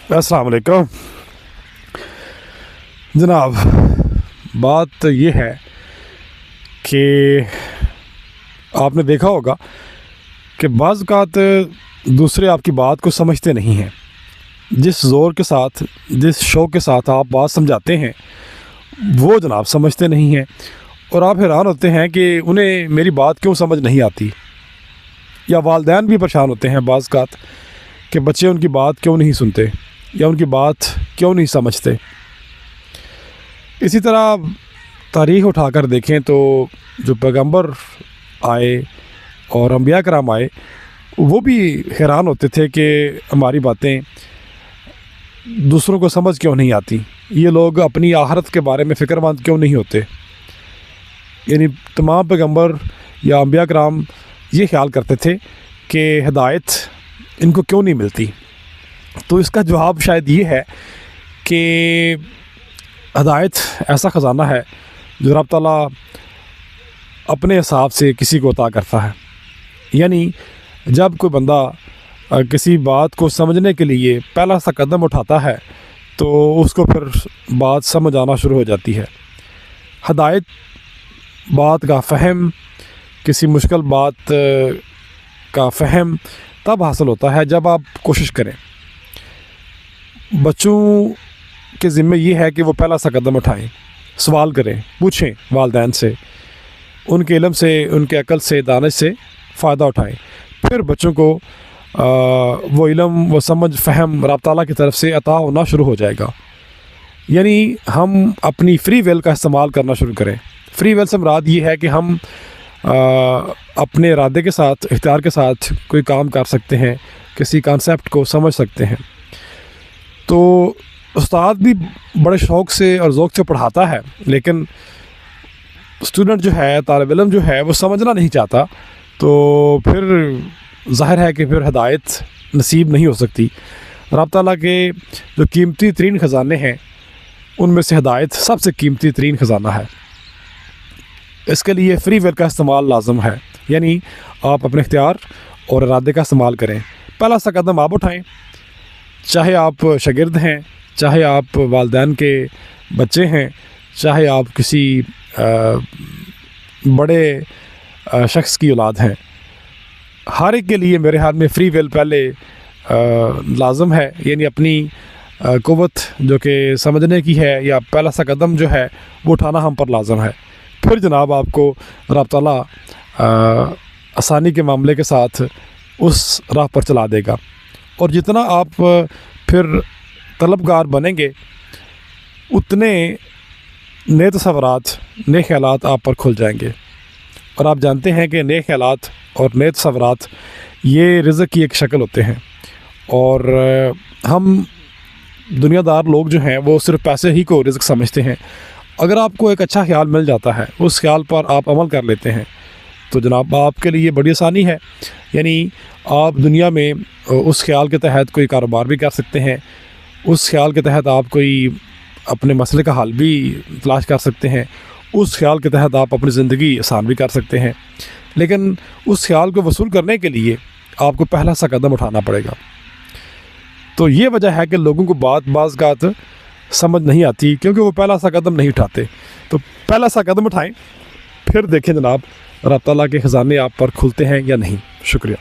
अस्सलाम वालेकुम जनाब। बात ये है कि आपने देखा होगा कि बाज़ औक़ात दूसरे आपकी बात को समझते नहीं हैं। जिस ज़ोर के साथ, जिस शौक़ के साथ आप बात समझाते हैं वो जनाब समझते नहीं हैं, और आप हैरान होते हैं कि उन्हें मेरी बात क्यों समझ नहीं आती। या वालिदैन भी परेशान होते हैं बाज़ औक़ात कि बच्चे उनकी बात क्यों नहीं सुनते या उनकी बात क्यों नहीं समझते। इसी तरह तारीख़ उठाकर देखें तो जो पैगंबर आए और अंबिया कराम आए, वो भी हैरान होते थे कि हमारी बातें दूसरों को समझ क्यों नहीं आती, ये लोग अपनी आखिरत के बारे में फ़िक्रमंद क्यों नहीं होते। यानी तमाम पैगंबर या अंबिया कराम ये ख्याल करते थे कि हिदायत इनको क्यों नहीं मिलती। तो इसका जवाब शायद ये है कि हिदायत ऐसा ख़जाना है जो रब ताला अपने हिसाब से किसी को अता करता है। यानी जब कोई बंदा किसी बात को समझने के लिए पहला सा कदम उठाता है तो उसको फिर बात समझ आना शुरू हो जाती है। हिदायत, बात का फ़हम, किसी मुश्किल बात का फ़हम तब हासिल होता है जब आप कोशिश करें। बच्चों के ज़िम्मे ये है कि वो पहला सा कदम उठाएं, सवाल करें, पूछें वालिदैन से, उनके इल्म से, उनके अक़ल से, दानिश से फ़ायदा उठाएं। फिर बच्चों को वो इल्म, वो समझ, फ़हम रब ताला की तरफ से अता होना शुरू हो जाएगा। यानी हम अपनी फ्री विल का इस्तेमाल करना शुरू करें। फ्री विल से मुराद ये है कि हम अपने इरादे के साथ, इख्तियार के साथ कोई काम कर सकते हैं, किसी कॉन्सेप्ट को समझ सकते हैं। तो उस्ताद भी बड़े शौक़ से और ज़ौक़ से पढ़ाता है, लेकिन स्टूडेंट जो है, तालिब इल्म जो है, वो समझना नहीं चाहता, तो फिर ज़ाहिर है कि फिर हिदायत नसीब नहीं हो सकती। रब ताला के जो कीमती तरीन ख़जाने हैं उनमें से हिदायत सबसे कीमती तरीन ख़जाना है। इसके लिए फ्री विल का इस्तेमाल लाजम है। यानी आप अपने इख्तियार और इरादे का इस्तेमाल करें। पहला सा कदम आप उठाएं, चाहे आप शागिर्द हैं, चाहे आप वालिदैन के बच्चे हैं, चाहे आप किसी बड़े शख्स की औलाद हैं। हर एक के लिए मेरे ख्याल में फ्री विल पहले लाजम है। यानी अपनी क़ुव्वत जो कि समझने की है, या पहला सा कदम जो है वो उठाना हम पर लाजम है। फिर जनाब आपको रब ताला आसानी के मामले के साथ उस राह पर चला देगा। और जितना आप फिर तलबगार बनेंगे, उतने नए तसव्वुरात, नए ख़यालात आप पर खुल जाएंगे। और आप जानते हैं कि नए ख़यालात और नए तसव्वुरात ये रिज़्क़ की एक शक्ल होते हैं। और हम दुनियादार लोग जो हैं वो सिर्फ़ पैसे ही को रिज़्क़ समझते हैं। अगर आपको एक अच्छा ख्याल मिल जाता है, उस ख्याल पर आप अमल कर लेते हैं, तो जनाब आपके लिए बड़ी आसानी है। यानी आप दुनिया में उस ख्याल के तहत कोई कारोबार भी कर सकते हैं, उस ख्याल के तहत आप कोई अपने मसले का हल भी तलाश कर सकते हैं, उस ख्याल के तहत आप अपनी ज़िंदगी आसान भी कर सकते हैं। लेकिन उस ख्याल को वसूल करने के लिए आपको पहला सा कदम उठाना पड़ेगा। तो ये वजह है कि लोगों को बाज़ औक़ात समझ नहीं आती, क्योंकि वो पहला सा कदम नहीं उठाते। तो पहला सा कदम उठाएं, फिर देखें जनाब रब ताला के ख़जाने आप पर खुलते हैं या नहीं। शुक्रिया।